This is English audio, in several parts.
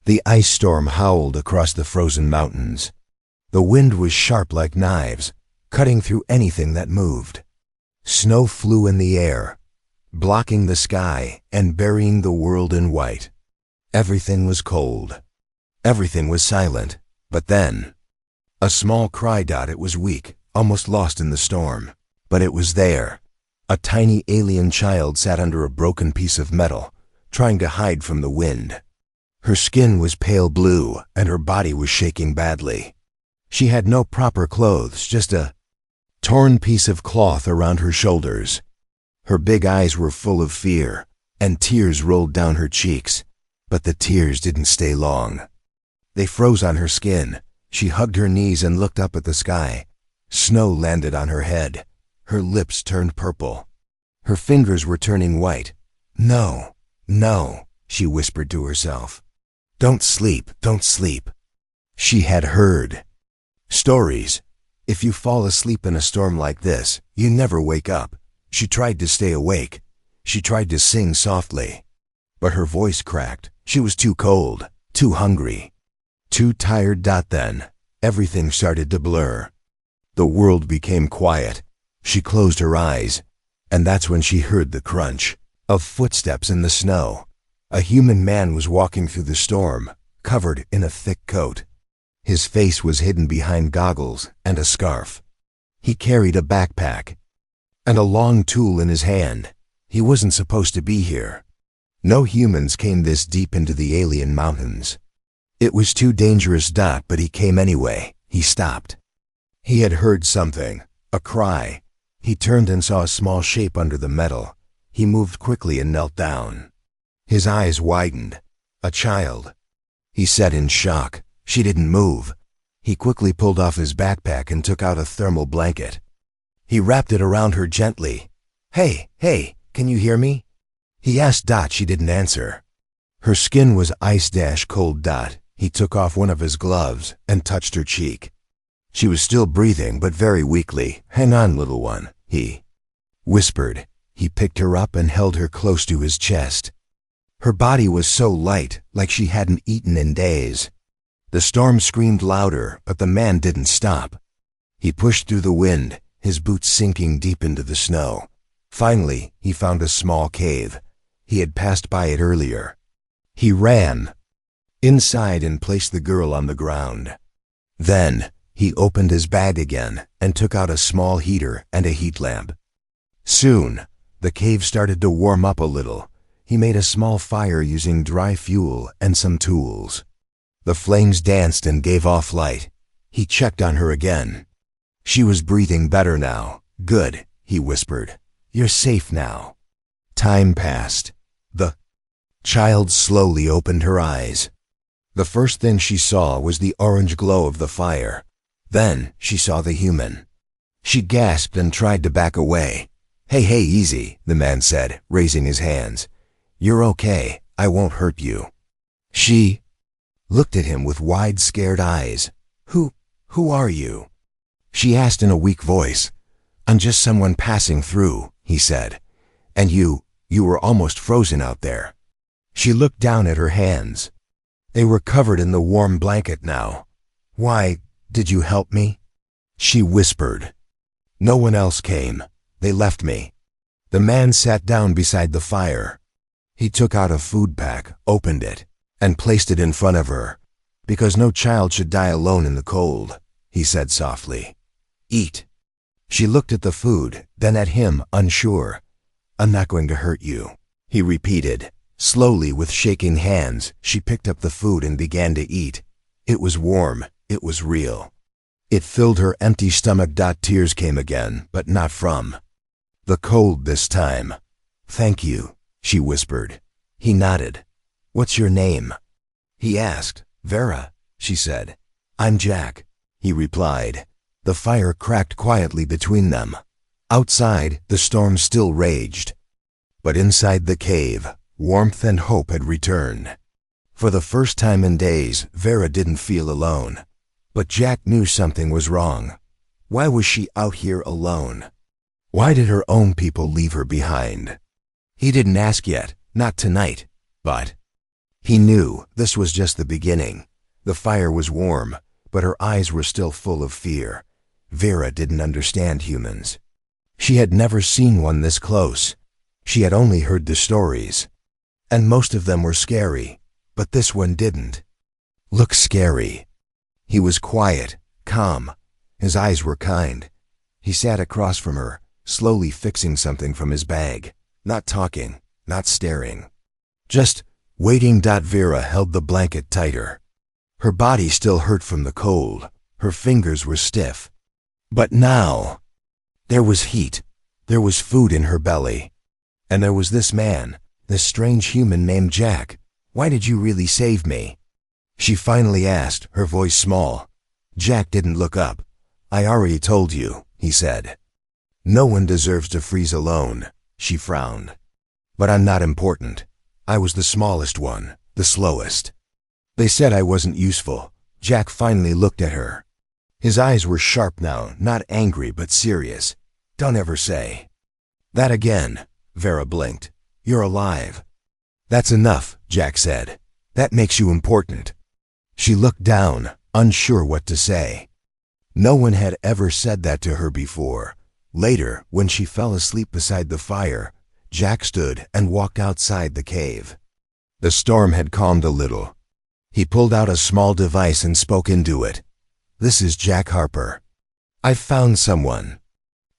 The ice storm howled across the frozen mountains. The wind was sharp like knives, cutting through anything that moved. Snow flew in the air, blocking the sky and burying the world in white. Everything was cold. Everything was silent. But then, a small cry. It was weak, almost lost in the storm. But it was there. A tiny alien child sat under a broken piece of metal, trying to hide from the wind. Her skin was pale blue, and her body was shaking badly. She had no proper clothes, just a torn piece of cloth around her shoulders. Her big eyes were full of fear, and tears rolled down her cheeks. But the tears didn't stay long. They froze on her skin. She hugged her knees and looked up at the sky. Snow landed on her head. Her lips turned purple. Her fingers were turning white. "No, no," she whispered to herself. "Don't sleep, don't sleep." She had heard stories. If you fall asleep in a storm like this, you never wake up. She tried to stay awake. She tried to sing softly. But her voice cracked. She was too cold, too hungry, too tired. Then, everything started to blur. The world became quiet. She closed her eyes, and that's when she heard the crunch of footsteps in the snow. A human man was walking through the storm, covered in a thick coat. His face was hidden behind goggles and a scarf. He carried a backpack and a long tool in his hand. He wasn't supposed to be here. No humans came this deep into the alien mountains. It was too dangerous. But he came anyway. He stopped. He had heard something, a cry. He turned and saw a small shape under the metal. He moved quickly and knelt down. His eyes widened. A child. He said in shock. She didn't move. He quickly pulled off his backpack and took out a thermal blanket. He wrapped it around her gently. Hey, can you hear me?" he asked. She didn't answer. Her skin was ice-cold. He took off one of his gloves and touched her cheek. She was still breathing, but very weakly. "Hang on, little one," he whispered. He picked her up and held her close to his chest. Her body was so light, like she hadn't eaten in days. The storm screamed louder, but the man didn't stop. He pushed through the wind, his boots sinking deep into the snow. Finally, he found a small cave. He had passed by it earlier. He ran inside and placed the girl on the ground. Then, he opened his bag again and took out a small heater and a heat lamp. Soon, the cave started to warm up a little. He made a small fire using dry fuel and some tools. The flames danced and gave off light. He checked on her again. She was breathing better now. "Good," he whispered. "You're safe now." Time passed. The child slowly opened her eyes. The first thing she saw was the orange glow of the fire. Then she saw the human. She gasped and tried to back away. Hey, easy," the man said, raising his hands. "You're okay. I won't hurt you." She looked at him with wide, scared eyes. Who are you?" she asked in a weak voice. "I'm just someone passing through," he said. "And you were almost frozen out there." She looked down at her hands. They were covered in the warm blanket now. "Why, did you help me?" she whispered. "No one else came. They left me." The man sat down beside the fire. He took out a food pack, opened it, and placed it in front of her. "Because no child should die alone in the cold," he said softly. "Eat." She looked at the food, then at him, unsure. "I'm not going to hurt you," he repeated. Slowly, with shaking hands, she picked up the food and began to eat. It was warm. It was real. It filled her empty stomach. Tears came again, but not from the cold this time. "Thank you," she whispered. He nodded. "What's your name?" he asked. "Vera," she said. "I'm Jack," he replied. The fire cracked quietly between them. Outside, the storm still raged. But inside the cave, warmth and hope had returned. For the first time in days, Vera didn't feel alone. But Jack knew something was wrong. Why was she out here alone? Why did her own people leave her behind? He didn't ask yet, not tonight, but He knew this was just the beginning. The fire was warm, but her eyes were still full of fear. Vera didn't understand humans. She had never seen one this close. She had only heard the stories. And most of them were scary, but this one didn't look scary. He was quiet, calm. His eyes were kind. He sat across from her, slowly fixing something from his bag, not talking, not staring. Just waiting. Vera held the blanket tighter. Her body still hurt from the cold. Her fingers were stiff. But now, there was heat. There was food in her belly. And there was this man, this strange human named Jack. Why did you really save me? She finally asked, her voice small. Jack didn't look up. I already told you, he said. No one deserves to freeze alone, she frowned. But I'm not important. I was the smallest one, the slowest. They said I wasn't useful. Jack finally looked at her. His eyes were sharp now, not angry but serious. Don't ever say that again, Vera blinked. You're alive. That's enough, Jack said. That makes you important. She looked down, unsure what to say. No one had ever said that to her before. Later, when she fell asleep beside the fire, Jack stood and walked outside the cave. The storm had calmed a little. He pulled out a small device and spoke into it. This is Jack Harper. I've found someone.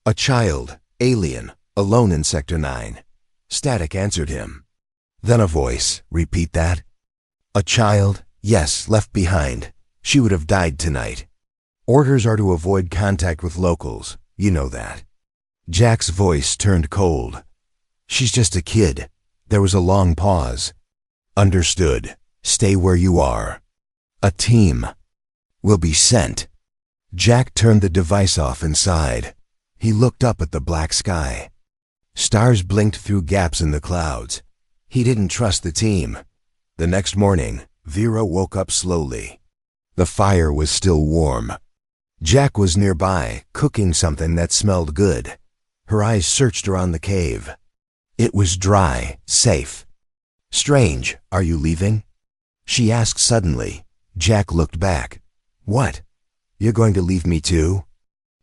A child, alien, alone in Sector 9. Static answered him. Then a voice, repeat that. A child, yes, left behind. She would have died tonight. Orders are to avoid contact with locals. You know that. Jack's voice turned cold. She's just a kid. There was a long pause. Understood. Stay where you are. A team will be sent. Jack turned the device off and sighed. He looked up at the black sky. Stars blinked through gaps in the clouds. He didn't trust the team. The next morning, Vera woke up slowly. The fire was still warm. Jack was nearby, cooking something that smelled good. Her eyes searched around the cave. It was dry, safe. Strange, are you leaving? She asked suddenly. Jack looked back. What? You're going to leave me too?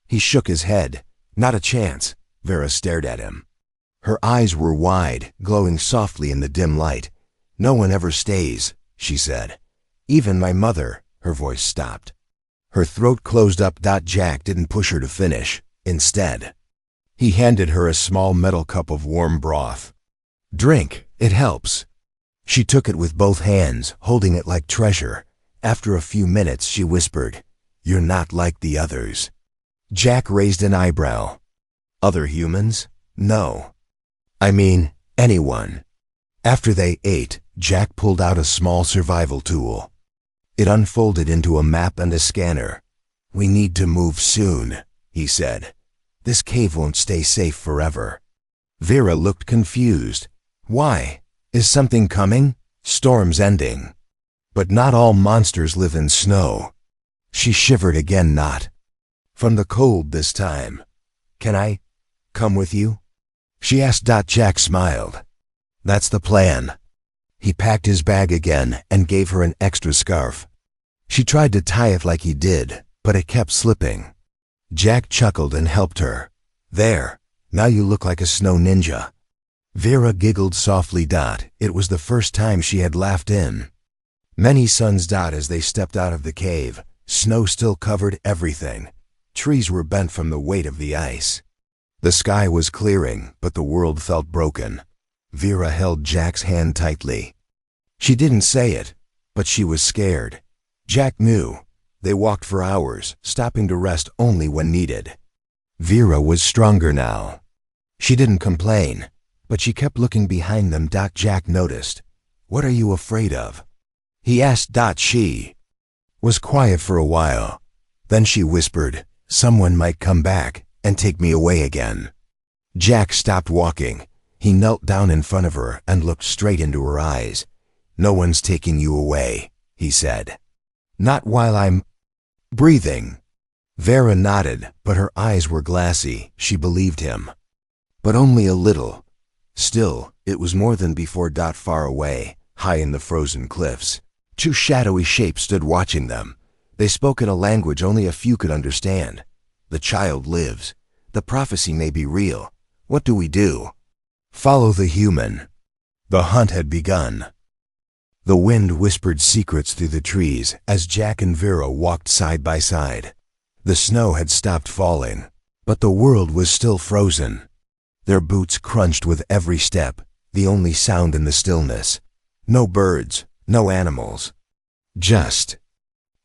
He shook his head. Not a chance. Vera stared at him. Her eyes were wide, glowing softly in the dim light. No one ever stays, she said. Even my mother. Her voice stopped. Her throat closed up. Jack didn't push her to finish. Instead, he handed her a small metal cup of warm broth. Drink, it helps. She took it with both hands, holding it like treasure. After a few minutes, she whispered, You're not like the others. Jack raised an eyebrow. Other humans? No. I mean, anyone. After they ate, Jack pulled out a small survival tool. It unfolded into a map and a scanner. We need to move soon, he said. This cave won't stay safe forever. Vera looked confused. Why? Is something coming? Storm's ending. But not all monsters live in snow. She shivered again. Not from the cold this time. Can I come with you? She asked. Jack smiled. That's the plan. He packed his bag again and gave her an extra scarf. She tried to tie it like he did, but it kept slipping. Jack chuckled and helped her. There, now you look like a snow ninja. Vera giggled softly. It was the first time she had laughed in many suns. As they stepped out of the cave, snow still covered everything. Trees were bent from the weight of the ice. The sky was clearing, but the world felt broken. Vera held Jack's hand tightly. She didn't say it, but she was scared. Jack knew. They walked for hours, stopping to rest only when needed. Vera was stronger now. She didn't complain, but she kept looking behind them. Jack noticed. What are you afraid of? He asked. She was quiet for a while. Then she whispered, Someone might come back and take me away again. Jack stopped walking. He knelt down in front of her and looked straight into her eyes. No one's taking you away, he said. Not while I'm breathing. Vera nodded, but her eyes were glassy. She believed him. But only a little. Still, it was more than before. Far away, high in the frozen cliffs. Two shadowy shapes stood watching them. They spoke in a language only a few could understand. The child lives. The prophecy may be real. What do we do? Follow the human. The hunt had begun. The wind whispered secrets through the trees as Jack and Vera walked side by side. The snow had stopped falling, but the world was still frozen. Their boots crunched with every step, the only sound in the stillness. No birds, no animals. Just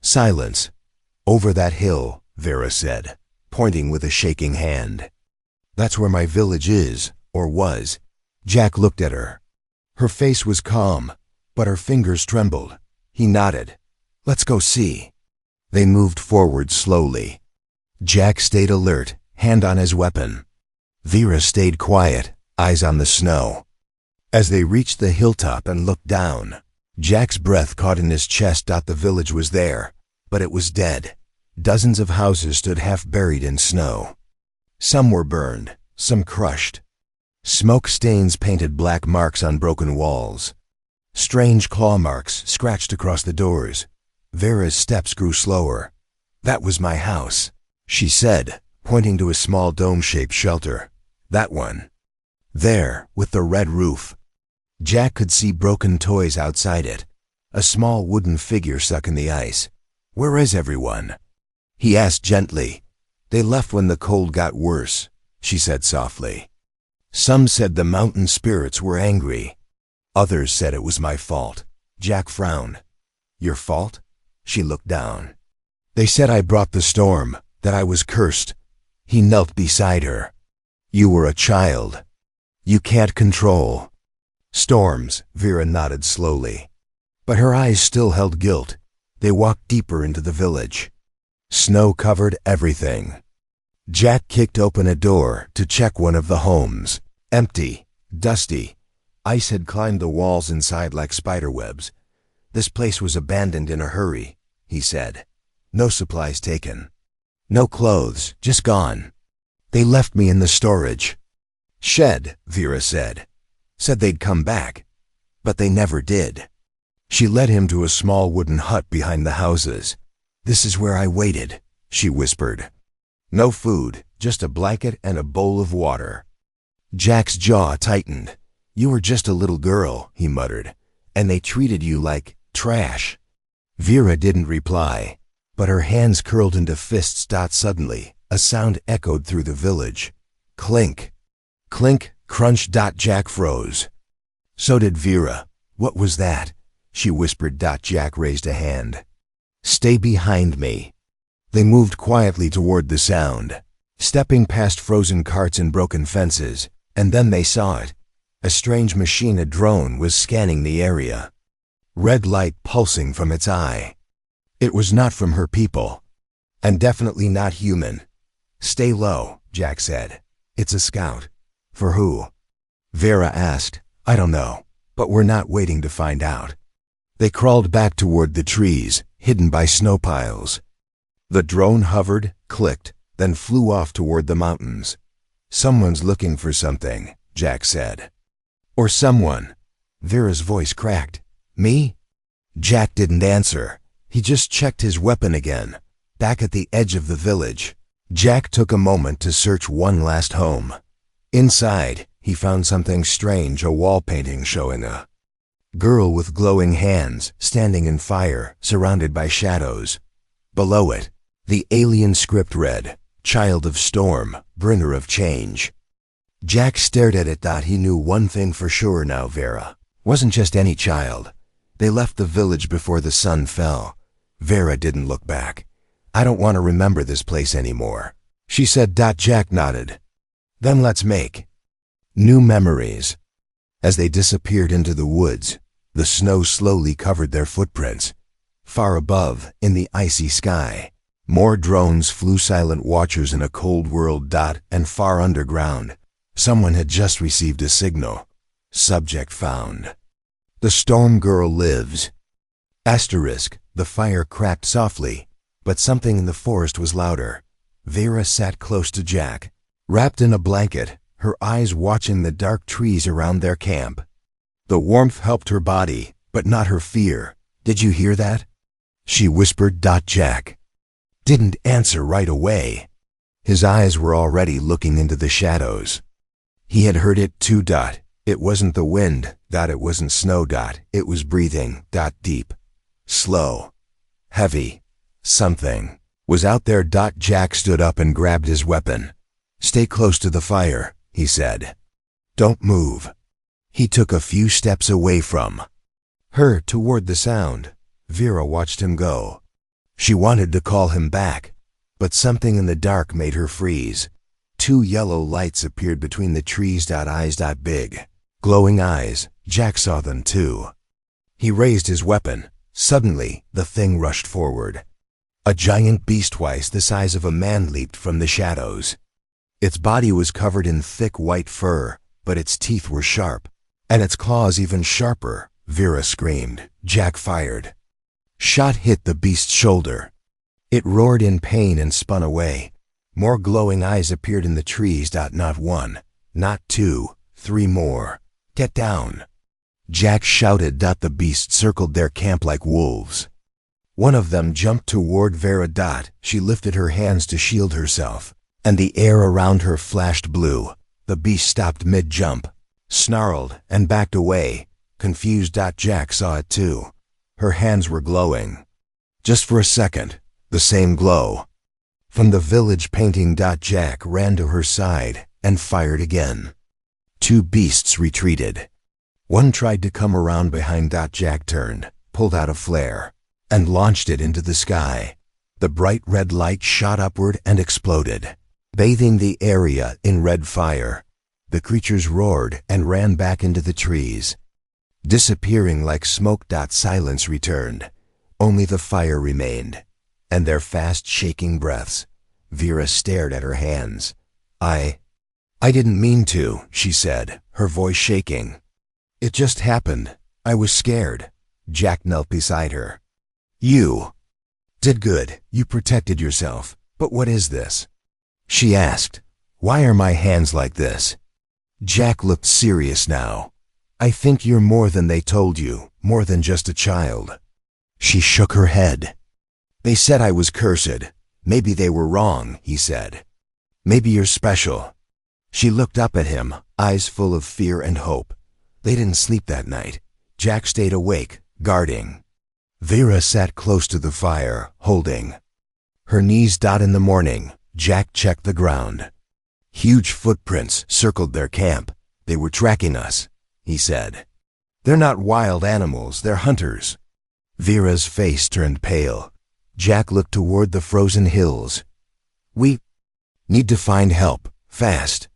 silence. Over that hill, Vera said, pointing with a shaking hand. That's where my village is, or was. Jack looked at her. Her face was calm, but her fingers trembled. He nodded. Let's go see. They moved forward slowly. Jack stayed alert, hand on his weapon. Vera stayed quiet, eyes on the snow. As they reached the hilltop and looked down, Jack's breath caught in his chest. The village was there, but it was dead. Dozens of houses stood half buried in snow. Some were burned, some crushed. Smoke stains painted black marks on broken walls. Strange claw marks scratched across the doors. Vera's steps grew slower. That was my house, she said, pointing to a small dome-shaped shelter. That one. There, with the red roof. Jack could see broken toys outside it. A small wooden figure stuck in the ice. Where is everyone? He asked gently. They left when the cold got worse, she said softly. Some said the mountain spirits were angry. Others said it was my fault. Jack frowned. Your fault? She looked down. They said I brought the storm, that I was cursed. He knelt beside her. You were a child. You can't control storms, Vera nodded slowly. But her eyes still held guilt. They walked deeper into the village. Snow covered everything. Jack kicked open a door to check one of the homes. Empty, dusty. Ice had climbed the walls inside like spiderwebs. This place was abandoned in a hurry, he said. No supplies taken. No clothes, just gone. They left me in the storage shed, Vera said. Said they'd come back, but they never did. She led him to a small wooden hut behind the houses. This is where I waited, she whispered. No food, just a blanket and a bowl of water. Jack's jaw tightened. You were just a little girl, he muttered, and they treated you like trash. Vera didn't reply, but her hands curled into fists. Suddenly, a sound echoed through the village. Clink. Clink, crunch. Jack froze. So did Vera. What was that? She whispered. Jack raised a hand. Stay behind me. They moved quietly toward the sound, stepping past frozen carts and broken fences, and then they saw it. A strange machine, a drone, was scanning the area. Red light pulsing from its eye. It was not from her people, and definitely not human. Stay low, Jack said. It's a scout. For who? Vera asked. I don't know, but we're not waiting to find out. They crawled back toward the trees, hidden by snow piles. The drone hovered, clicked, then flew off toward the mountains. Someone's looking for something, Jack said. Or someone. Vera's voice cracked. Me? Jack didn't answer. He just checked his weapon again. Back at the edge of the village, Jack took a moment to search one last home. Inside, he found something strange, a wall painting showing a girl with glowing hands, standing in fire, surrounded by shadows. Below it, the alien script read, Child of Storm, Bringer of Change. Jack stared at it. He knew one thing for sure now. Vera wasn't just any child. They left the village before the sun fell. Vera didn't look back. I don't want to remember this place anymore, she said. Jack nodded. Then let's make new memories. As they disappeared into the woods, the snow slowly covered their footprints. Far above, in the icy sky, more drones flew, silent watchers in a cold world. And far underground, someone had just received a signal. Subject found. The storm girl lives. Asterisk, the fire cracked softly, but something in the forest was louder. Vera sat close to Jack, wrapped in a blanket, her eyes watching the dark trees around their camp. The warmth helped her body, but not her fear. Did you hear that? She whispered. Jack didn't answer right away. His eyes were already looking into the shadows. He had heard it too. It wasn't the wind. It wasn't snow. It was breathing. Deep, slow, heavy. Something was out there. Jack stood up and grabbed his weapon. Stay close to the fire, he said. Don't move. He took a few steps away from her toward the sound. Vera watched him go. She wanted to call him back, but something in the dark made her freeze. Two yellow lights appeared between the trees. Eyes. Big, glowing eyes. Jack saw them too. He raised his weapon. Suddenly, the thing rushed forward. A giant beast twice the size of a man leaped from the shadows. Its body was covered in thick white fur, but its teeth were sharp, and its claws even sharper. Vera screamed. Jack fired. Shot hit the beast's shoulder. It roared in pain and spun away. More glowing eyes appeared in the trees. Not one, not two, three more. Get down. Jack shouted. The beast circled their camp like wolves. One of them jumped toward Vera. She lifted her hands to shield herself, and the air around her flashed blue. The beast stopped mid-jump, snarled, and backed away. Confused. Jack saw it too. Her hands were glowing. Just for a second, the same glow. From the village painting. Jack ran to her side and fired again. Two beasts retreated. One tried to come around behind. Jack turned, pulled out a flare, and launched it into the sky. The bright red light shot upward and exploded, bathing the area in red fire. The creatures roared and ran back into the trees, disappearing like smoke. Silence returned. Only the fire remained, and their fast shaking breaths. Vera stared at her hands. I didn't mean to, she said, her voice shaking. It just happened. I was scared. Jack knelt beside her. You did good. You protected yourself. But what is this? She asked. Why are my hands like this? Jack looked serious now. I think you're more than they told you, more than just a child. She shook her head. They said I was cursed. Maybe they were wrong, he said. Maybe you're special. She looked up at him, eyes full of fear and hope. They didn't sleep that night. Jack stayed awake, guarding. Vera sat close to the fire, holding her knees. In the morning, Jack checked the ground. Huge footprints circled their camp. They were tracking us, he said. They're not wild animals, they're hunters. Vera's face turned pale. Jack looked toward the frozen hills. We need to find help, fast.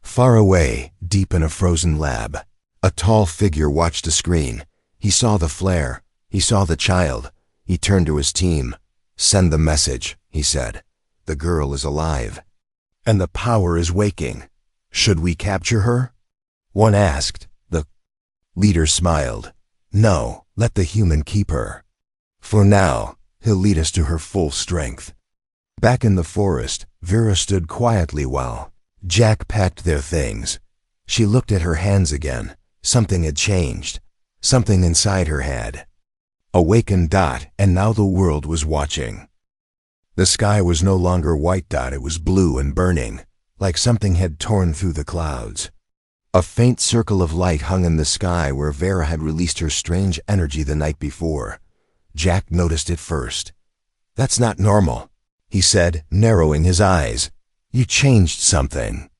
Far away, deep in a frozen lab, a tall figure watched a screen. He saw the flare. He saw the child. He turned to his team. Send the message, he said. The girl is alive, and the power is waking. Should we capture her? One asked. The leader smiled. No, let the human keep her. For now, he'll lead us to her full strength. Back in the forest, Vera stood quietly while Jack packed their things. She looked at her hands again. Something had changed. Something inside her had awakened. And now the world was watching. The sky was no longer white. It was blue and burning, like something had torn through the clouds. A faint circle of light hung in the sky where Vera had released her strange energy the night before. Jack noticed it first. That's not normal, he said, narrowing his eyes. You changed something.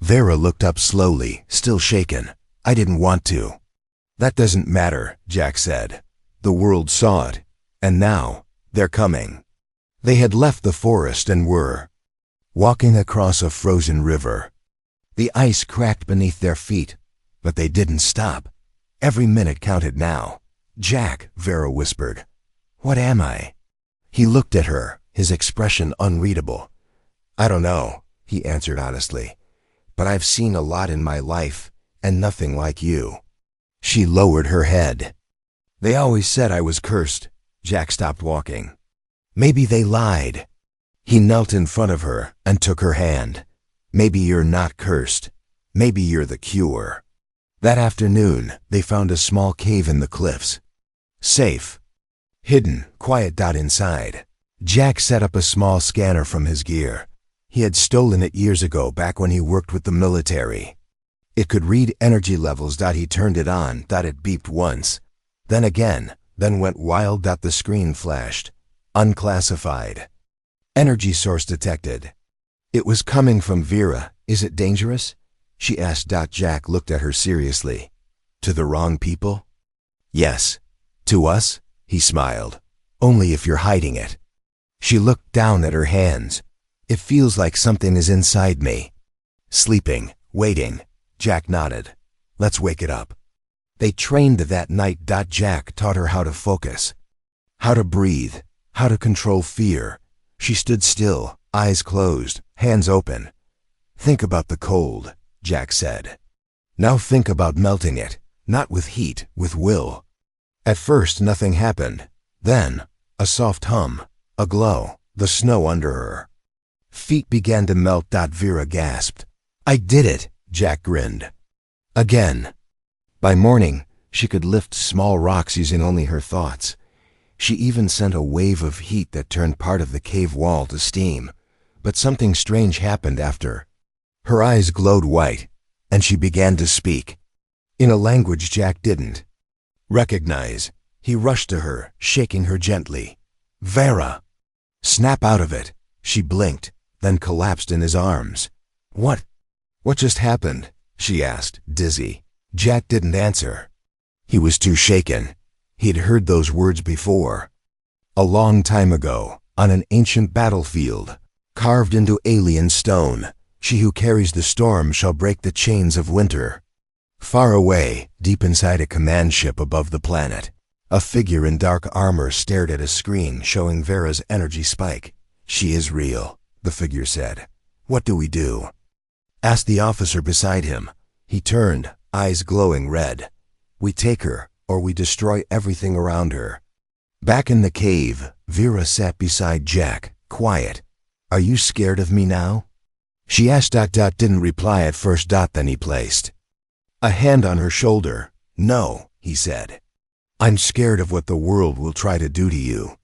Vera looked up slowly, still shaken. I didn't want to. That doesn't matter, Jack said. The world saw it, and now they're coming. They had left the forest and were walking across a frozen river. The ice cracked beneath their feet, but they didn't stop. Every minute counted now. Jack, Vera whispered. What am I? He looked at her, his expression unreadable. I don't know, he answered honestly. But I've seen a lot in my life, and nothing like you. She lowered her head. They always said I was cursed. Jack stopped walking. Maybe they lied. He knelt in front of her and took her hand. Maybe you're not cursed. Maybe you're the cure. That afternoon, they found a small cave in the cliffs. Safe. Hidden, quiet. Inside. Jack set up a small scanner from his gear. He had stolen it years ago, back when he worked with the military. It could read energy levels. He turned it on. It beeped once. Then again. Then went wild. The screen flashed. Unclassified. Energy source detected. It was coming from Vera. Is it dangerous? She asked. Jack looked at her seriously. To the wrong people? Yes. To us? He smiled. Only if you're hiding it. She looked down at her hands. It feels like something is inside me. Sleeping, waiting. Jack nodded. Let's wake it up. They trained that night. Jack taught her how to focus, how to breathe, how to control fear. She stood still, eyes closed, hands open. Think about the cold, Jack said. Now think about melting it, not with heat, with will. At first nothing happened. Then, a soft hum, a glow, the snow under her. Feet began to melt. Vera gasped. I did it, Jack grinned. Again. By morning, she could lift small rocks using only her thoughts. She even sent a wave of heat that turned part of the cave wall to steam. But something strange happened after. Her eyes glowed white, and she began to speak. In a language Jack didn't recognize. He rushed to her, shaking her gently. Vera! Snap out of it. She blinked, then collapsed in his arms. What just happened? She asked, dizzy. Jack didn't answer. He was too shaken. He'd heard those words before. A long time ago, on an ancient battlefield, carved into alien stone, she who carries the storm shall break the chains of winter. Far away, deep inside a command ship above the planet, a figure in dark armor stared at a screen showing Vera's energy spike. She is real, the figure said. What do we do? Asked the officer beside him. He turned, eyes glowing red. We take her, or we destroy everything around her. Back in the cave, Vera sat beside Jack, quiet. Are you scared of me now? She asked. Didn't reply at first. Then he placed a hand on her shoulder. No, he said. I'm scared of what the world will try to do to you.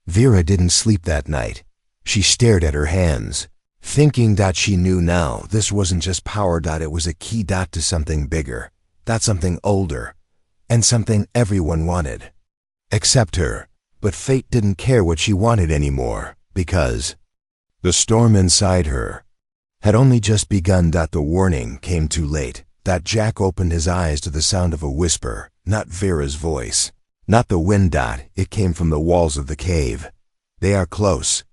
Vera didn't sleep that night. She stared at her hands, thinking she knew now this wasn't just power. It was a key to something bigger, something older, and something everyone wanted. Except her. But fate didn't care what she wanted anymore, because the storm inside her had only just begun. The warning came too late. Jack opened his eyes to the sound of a whisper, not Vera's voice, not the wind. It came from the walls of the cave. They are close.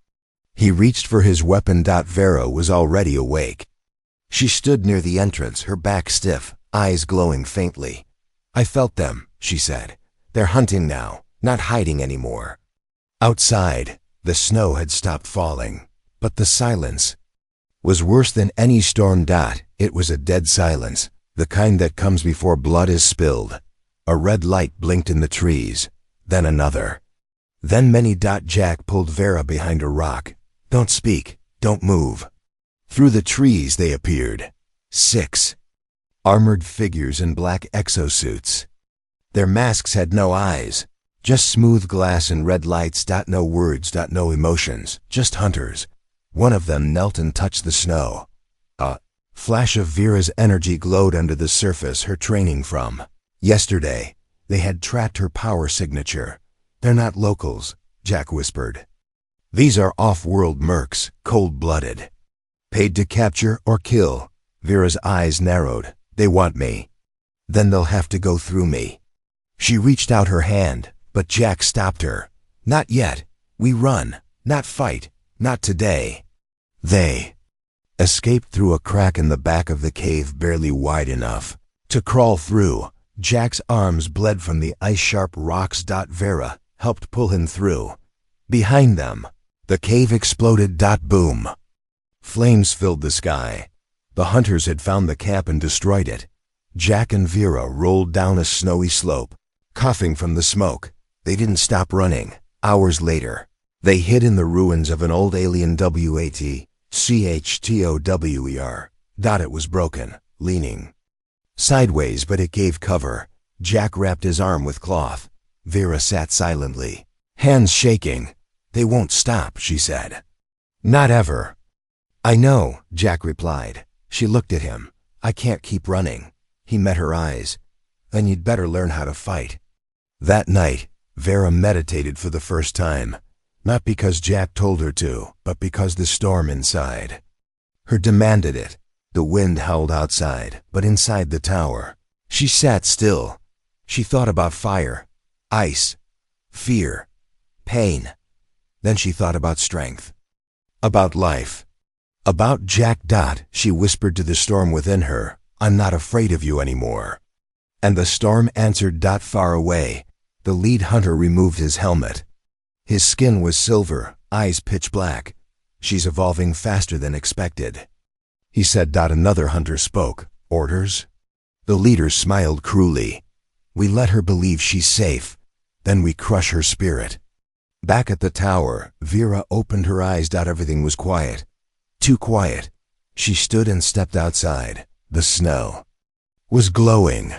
He reached for his weapon. Vera was already awake. She stood near the entrance, her back stiff, eyes glowing faintly. I felt them, she said. They're hunting now, not hiding anymore. Outside, the snow had stopped falling, but the silence was worse than any storm. It was a dead silence, the kind that comes before blood is spilled. A red light blinked in the trees, then another. Then many. Jack pulled Vera behind a rock. Don't speak, don't move. Through the trees they appeared. 6 armored figures in black exosuits. Their masks had no eyes, just smooth glass and red lights. No words, no emotions, just hunters. One of them knelt and touched the snow. A flash of Vera's energy glowed under the surface, her training from yesterday. They had tracked her power signature. They're not locals, Jack whispered. These are off-world mercs, cold-blooded. Paid to capture or kill. Vera's eyes narrowed. They want me. Then they'll have to go through me. She reached out her hand, but Jack stopped her. Not yet. We run, not fight, not today. They escaped through a crack in the back of the cave barely wide enough to crawl through. Jack's arms bled from the ice-sharp rocks. Vera helped pull him through. Behind them, the cave exploded. Boom. Flames filled the sky. The hunters had found the camp and destroyed it. Jack and Vera rolled down a snowy slope, coughing from the smoke. They didn't stop running. Hours later, they hid in the ruins of an old alien CHTOWER. It was broken, leaning Sideways, but it gave cover. Jack wrapped his arm with cloth. Vera sat silently, hands shaking. "They won't stop," she said. "Not ever." "I know," Jack replied. She looked at him. "I can't keep running." He met her eyes. "Then you'd better learn how to fight." That night, Vera meditated for the first time, not because Jack told her to, but because the storm inside her demanded it. The wind howled outside, but inside the tower, she sat still. She thought about fire, ice, fear, pain. Then she thought about strength, about life, about Jack. She whispered to the storm within her, "I'm not afraid of you anymore." And the storm answered. Far away, the lead hunter removed his helmet. His skin was silver, eyes pitch black. "She's evolving faster than expected," he said. Another hunter spoke. "Orders?" The leader smiled cruelly. "We let her believe she's safe, then we crush her spirit." Back at the tower, Vera opened her eyes. Everything was quiet. Too quiet. She stood and stepped outside. The snow was glowing.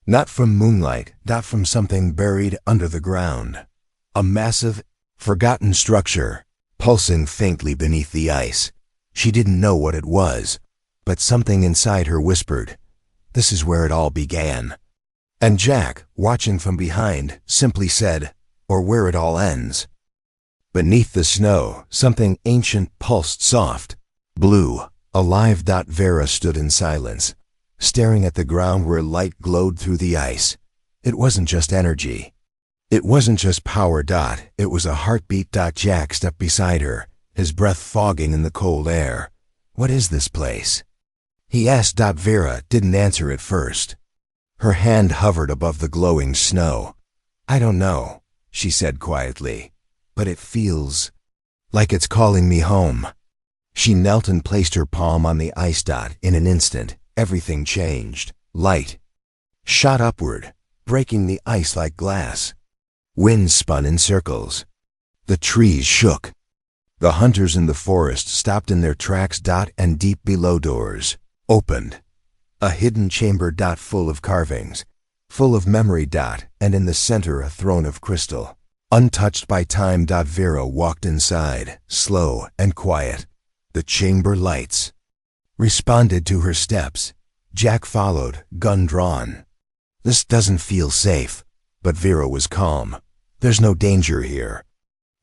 Not from moonlight, not from something buried under the ground. A massive, forgotten structure, pulsing faintly beneath the ice. She didn't know what it was, but something inside her whispered, "This is where it all began." And Jack, watching from behind, simply said, "Or where it all ends." Beneath the snow, something ancient pulsed soft, blue, alive. Vera stood in silence, staring at the ground where light glowed through the ice. It wasn't just energy. It wasn't just power. It was a heartbeat. Jack stepped beside her, his breath fogging in the cold air. "What is this place?" he asked. Vera didn't answer at first. Her hand hovered above the glowing snow. "I don't know," she said quietly, "but it feels like it's calling me home." She knelt and placed her palm on the ice. In an instant, everything changed. Light shot upward, breaking the ice like glass. Wind spun in circles. The trees shook. The hunters in the forest stopped in their tracks. And deep below, doors opened. A hidden chamber. Full of carvings, full of memory. And in the center, a throne of crystal, untouched by time. Vera walked inside, slow and quiet. The chamber lights responded to her steps. Jack followed, gun drawn. "This doesn't feel safe." But Vera was calm. "There's no danger here."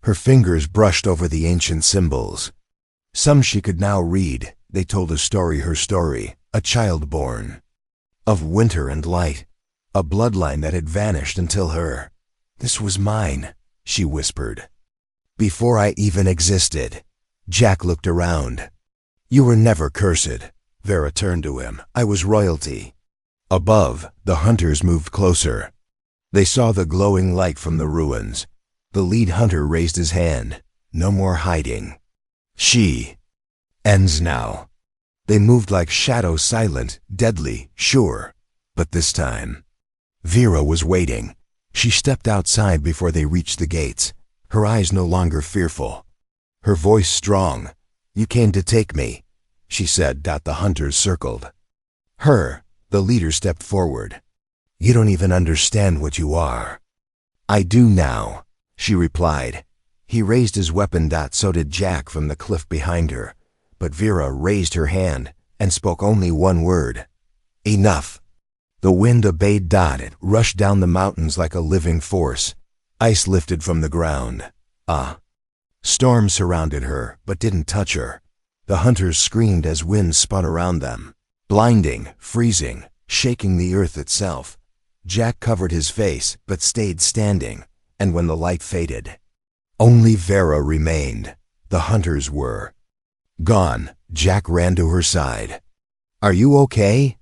Her fingers brushed over the ancient symbols. Some she could now read. They told a story, her story, a child born of winter and light, a bloodline that had vanished until her. "This was mine," she whispered, "before I even existed." Jack looked around. "You were never cursed." Vera turned to him. "I was royalty." Above, the hunters moved closer. They saw the glowing light from the ruins. The lead hunter raised his hand. "No more hiding. She ends now." They moved like shadows, silent, deadly, sure. But this time, Vera was waiting. She stepped outside before they reached the gates, her eyes no longer fearful, her voice strong. "You came to take me," she said. The hunters circled her. The leader stepped forward. "You don't even understand what you are." "I do now," she replied. He raised his weapon. So did Jack from the cliff behind her. But Vera raised her hand and spoke only one word. "Enough." The wind obeyed. It rushed down the mountains like a living force. Ice lifted from the ground. Storm surrounded her, but didn't touch her. The hunters screamed as wind spun around them, blinding, freezing, shaking the earth itself. Jack covered his face, but stayed standing, and when the light faded, only Vera remained. The hunters were gone. Jack ran to her side. "Are you okay?"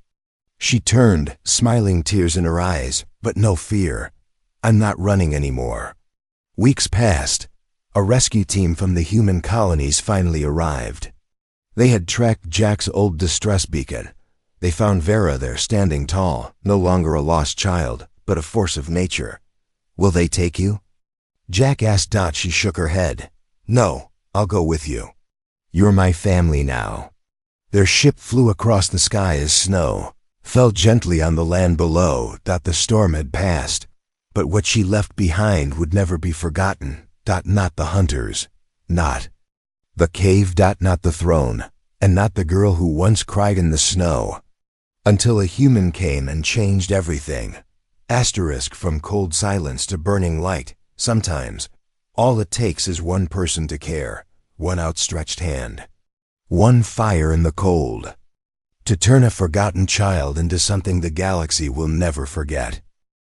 She turned, smiling, tears in her eyes, but no fear. "I'm not running anymore." Weeks passed. A rescue team from the human colonies finally arrived. They had tracked Jack's old distress beacon. They found Vera there, standing tall, no longer a lost child, but a force of nature. "Will they take you?" Jack asked. She shook her head. "No, I'll go with you. You're my family now." Their ship flew across the sky as snow, fell gently on the land below. The storm had passed, but what she left behind would never be forgotten. Not the hunters, not the cave, not the throne, and not the girl who once cried in the snow. Until a human came and changed everything. Asterisk from cold silence to burning light. Sometimes, all it takes is one person to care, one outstretched hand, one fire in the cold, to turn a forgotten child into something the galaxy will never forget.